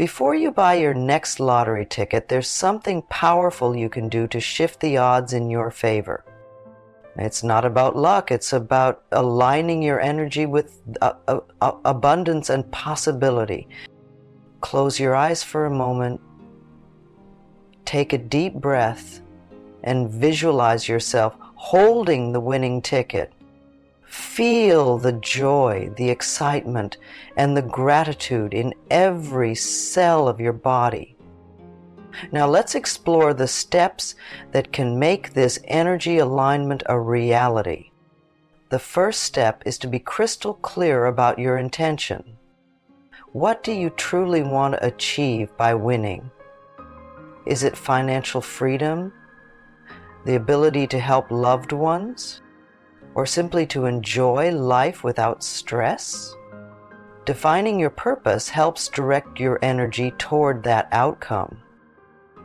Before you buy your next lottery ticket, there's something powerful you can do to shift the odds in your favor. It's not about luck, it's about aligning your energy with abundance and possibility. Close your eyes for a moment, take a deep breath, and visualize yourself holding the winning ticket. Feel the joy, the excitement, and the gratitude in every cell of your body. Now let's explore the steps that can make this energy alignment a reality. The first step is to be crystal clear about your intention. What do you truly want to achieve by winning? Is it financial freedom? The ability to help loved ones? Or simply to enjoy life without stress? Defining your purpose helps direct your energy toward that outcome.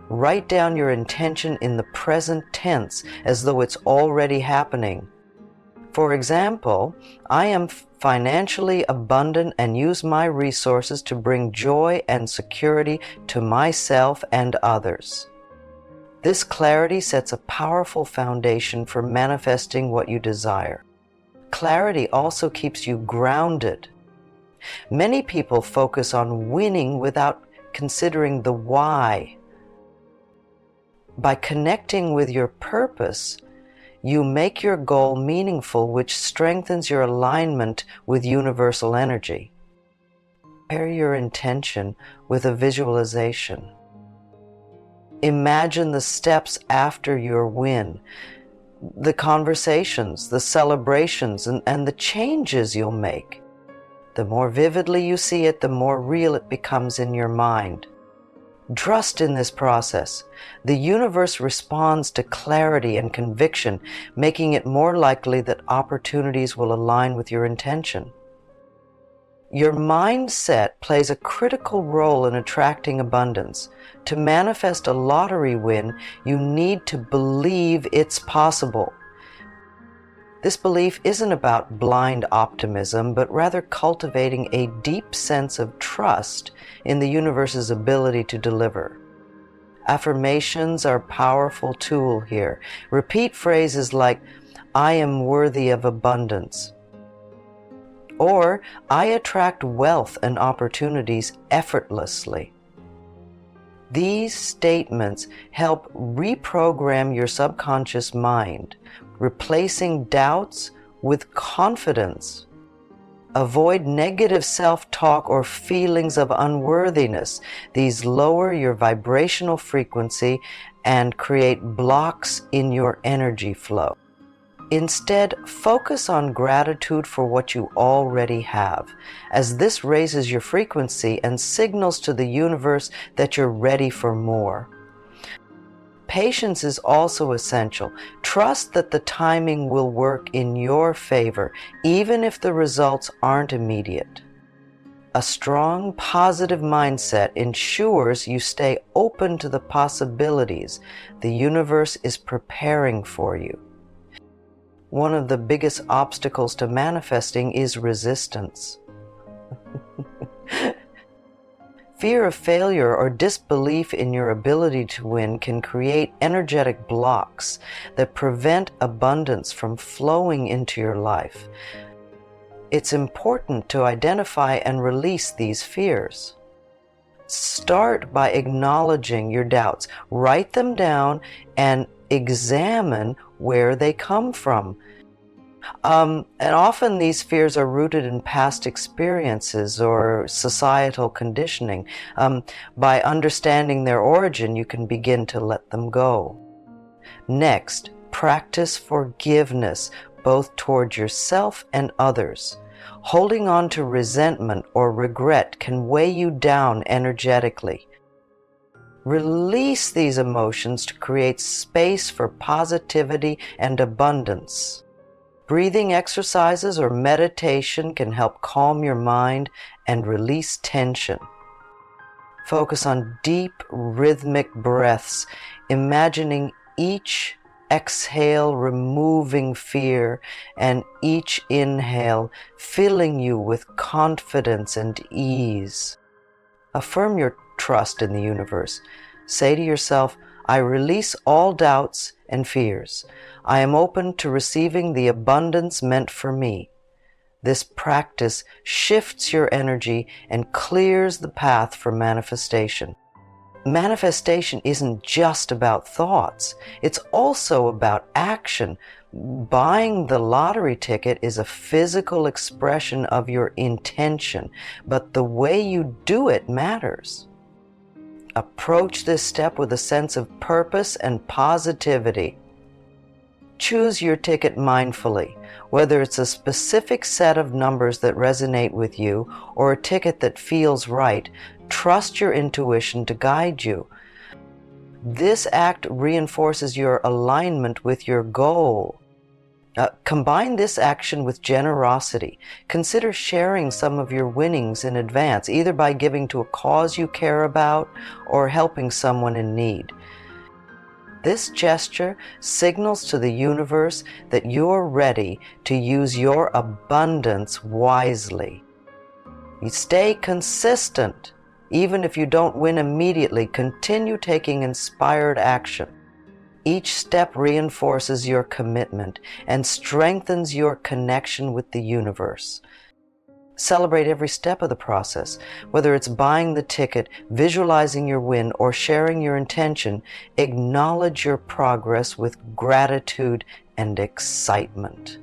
Write down your intention in the present tense as though it's already happening. For example, I am financially abundant and use my resources to bring joy and security to myself and others. This clarity sets a powerful foundation for manifesting what you desire. Clarity also keeps you grounded. Many people focus on winning without considering the why. By connecting with your purpose, you make your goal meaningful, which strengthens your alignment with universal energy. Pair your intention with a visualization. Imagine the steps after your win, the conversations, the celebrations, and the changes you'll make. The more vividly you see it, the more real it becomes in your mind. Trust in this process. The universe responds to clarity and conviction, making it more likely that opportunities will align with your intention. Your mindset plays a critical role in attracting abundance. To manifest a lottery win, you need to believe it's possible. This belief isn't about blind optimism, but rather cultivating a deep sense of trust in the universe's ability to deliver. Affirmations are a powerful tool here. Repeat phrases like, "I am worthy of abundance," or "I attract wealth and opportunities effortlessly." These statements help reprogram your subconscious mind, replacing doubts with confidence. Avoid negative self-talk or feelings of unworthiness. These lower your vibrational frequency and create blocks in your energy flow. Instead, focus on gratitude for what you already have, as this raises your frequency and signals to the universe that you're ready for more. Patience is also essential. Trust that the timing will work in your favor, even if the results aren't immediate. A strong, positive mindset ensures you stay open to the possibilities the universe is preparing for you. One of the biggest obstacles to manifesting is resistance. Fear of failure or disbelief in your ability to win can create energetic blocks that prevent abundance from flowing into your life. It's important to identify and release these fears. Start by acknowledging your doubts. Write them down and examine where they come from. And often these fears are rooted in past experiences or societal conditioning. By understanding their origin, you can begin to let them go. Next, practice forgiveness, both towards yourself and others. Holding on to resentment or regret can weigh you down energetically. Release these emotions to create space for positivity and abundance. Breathing exercises or meditation can help calm your mind and release tension. Focus on deep, rhythmic breaths, imagining each exhale removing fear and each inhale filling you with confidence and ease. Affirm your trust in the universe. Say to yourself, I release all doubts and fears. I am open to receiving the abundance meant for me. This practice shifts your energy and clears the path for manifestation. Manifestation isn't just about thoughts. It's also about action. Buying the lottery ticket is a physical expression of your intention, but the way you do it matters. Approach this step with a sense of purpose and positivity. Choose your ticket mindfully, whether it's a specific set of numbers that resonate with you or a ticket that feels right. Trust your intuition to guide you. This act reinforces your alignment with your goal. Combine this action with generosity. Consider sharing some of your winnings in advance, either by giving to a cause you care about or helping someone in need. This gesture signals to the universe that you're ready to use your abundance wisely. You stay consistent. Even if you don't win immediately, continue taking inspired action. Each step reinforces your commitment and strengthens your connection with the universe. Celebrate every step of the process. Whether it's buying the ticket, visualizing your win, or sharing your intention, acknowledge your progress with gratitude and excitement.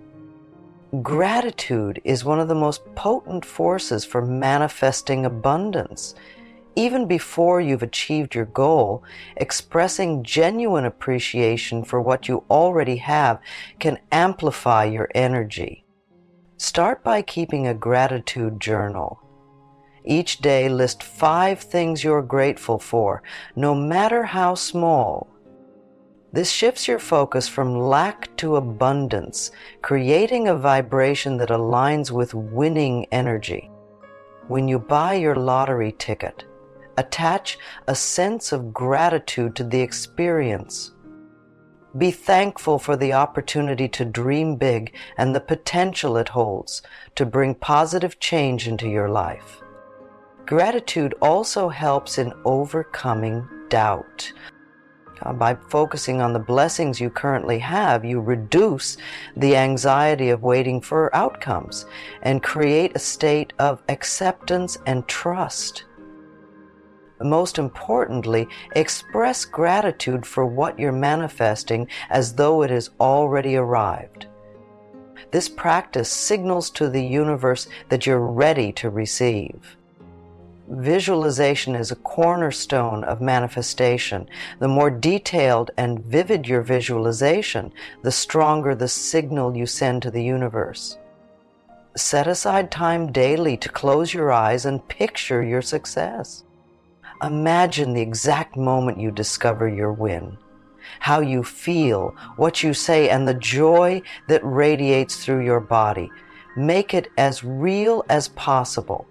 Gratitude is one of the most potent forces for manifesting abundance. Even before you've achieved your goal, expressing genuine appreciation for what you already have can amplify your energy. Start by keeping a gratitude journal. Each day, list 5 things you're grateful for, no matter how small. This shifts your focus from lack to abundance, creating a vibration that aligns with winning energy. When you buy your lottery ticket, attach a sense of gratitude to the experience. Be thankful for the opportunity to dream big and the potential it holds to bring positive change into your life. Gratitude also helps in overcoming doubt. By focusing on the blessings you currently have, you reduce the anxiety of waiting for outcomes and create a state of acceptance and trust. Most importantly, express gratitude for what you're manifesting as though it has already arrived. This practice signals to the universe that you're ready to receive. Visualization is a cornerstone of manifestation. The more detailed and vivid your visualization, the stronger the signal you send to the universe. Set aside time daily to close your eyes and picture your success. Imagine the exact moment you discover your win, how you feel, what you say, and the joy that radiates through your body. Make it as real as possible.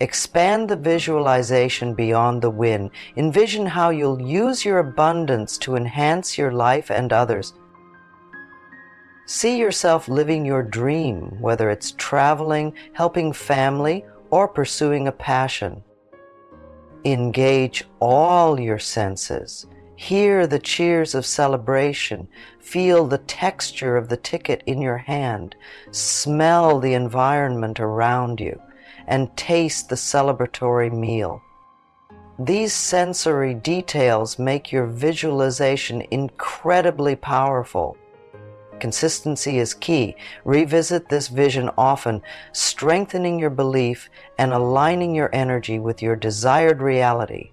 Expand the visualization beyond the win. Envision how you'll use your abundance to enhance your life and others. See yourself living your dream, whether it's traveling, helping family, or pursuing a passion. Engage all your senses. Hear the cheers of celebration. Feel the texture of the ticket in your hand. Smell the environment around you, and taste the celebratory meal. These sensory details make your visualization incredibly powerful. Consistency is key. Revisit this vision often, strengthening your belief and aligning your energy with your desired reality.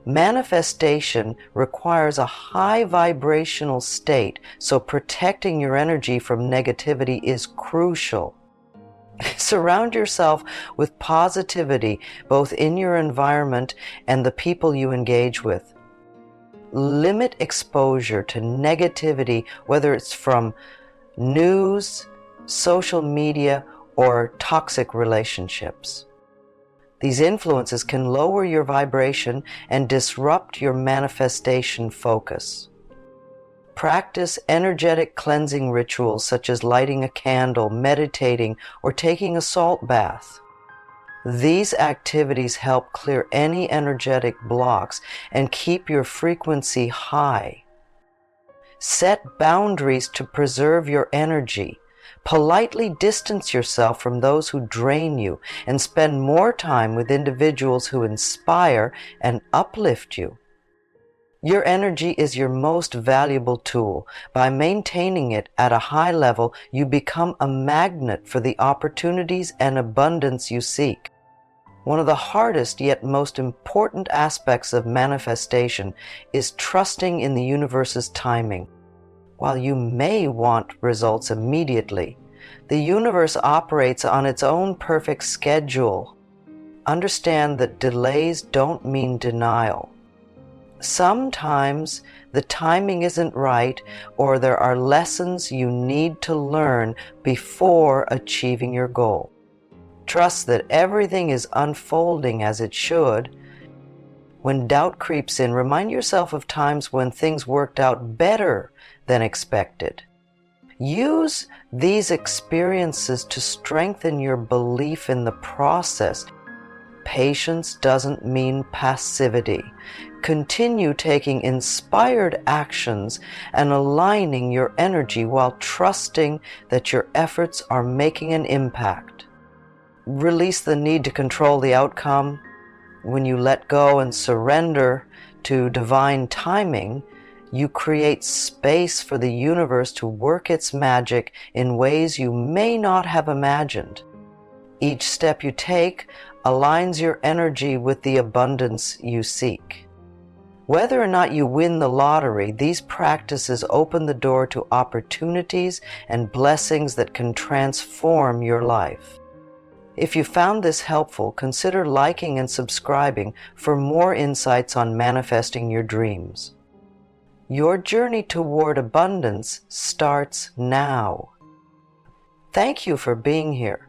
Manifestation requires a high vibrational state, so protecting your energy from negativity is crucial. Surround yourself with positivity, both in your environment and the people you engage with. Limit exposure to negativity, whether it's from news, social media, or toxic relationships. These influences can lower your vibration and disrupt your manifestation focus. Practice energetic cleansing rituals such as lighting a candle, meditating, or taking a salt bath. These activities help clear any energetic blocks and keep your frequency high. Set boundaries to preserve your energy. Politely distance yourself from those who drain you and spend more time with individuals who inspire and uplift you. Your energy is your most valuable tool. By maintaining it at a high level, you become a magnet for the opportunities and abundance you seek. One of the hardest yet most important aspects of manifestation is trusting in the universe's timing. While you may want results immediately, the universe operates on its own perfect schedule. Understand that delays don't mean denial. Sometimes the timing isn't right, or there are lessons you need to learn before achieving your goal. Trust that everything is unfolding as it should. When doubt creeps in, remind yourself of times when things worked out better than expected. Use these experiences to strengthen your belief in the process. Patience doesn't mean passivity. Continue taking inspired actions and aligning your energy while trusting that your efforts are making an impact. Release the need to control the outcome. When you let go and surrender to divine timing, you create space for the universe to work its magic in ways you may not have imagined. Each step you take aligns your energy with the abundance you seek. Whether or not you win the lottery, these practices open the door to opportunities and blessings that can transform your life. If you found this helpful, consider liking and subscribing for more insights on manifesting your dreams. Your journey toward abundance starts now. Thank you for being here.